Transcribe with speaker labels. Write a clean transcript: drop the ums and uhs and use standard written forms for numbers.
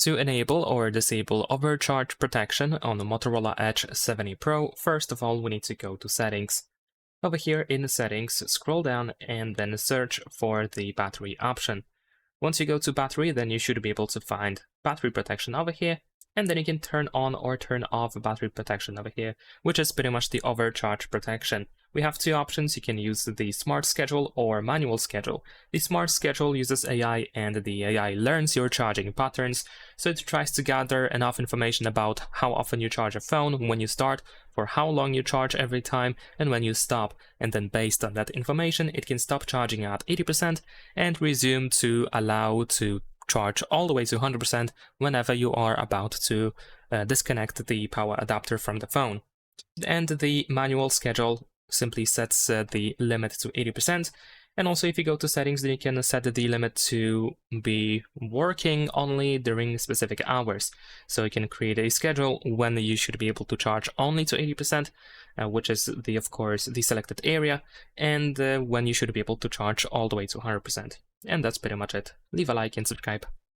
Speaker 1: To enable or disable overcharge protection on the Motorola Edge 70 Pro, first of all, we need to go to Settings. Over here in Settings, scroll down and then search for the battery option. Once you go to battery, then you should be able to find battery protection over here, and then you can turn on or turn off battery protection over here, which is pretty much the overcharge protection. We have two options. You can use the smart schedule or manual schedule. The smart schedule uses AI, and the AI learns your charging patterns, so it tries to gather enough information about how often you charge a phone, when you start, for how long you charge every time, and when you stop. And then based on that information, it can stop charging at 80% and resume to allow to charge all the way to 100% whenever you are about to disconnect the power adapter from the phone. And the manual schedule simply sets the limit to 80%. And also, if you go to settings, then you can set the limit to be working only during specific hours. So you can create a schedule when you should be able to charge only to 80%, which is of course the selected area, and when you should be able to charge all the way to 100%. And that's pretty much it. Leave a like and subscribe.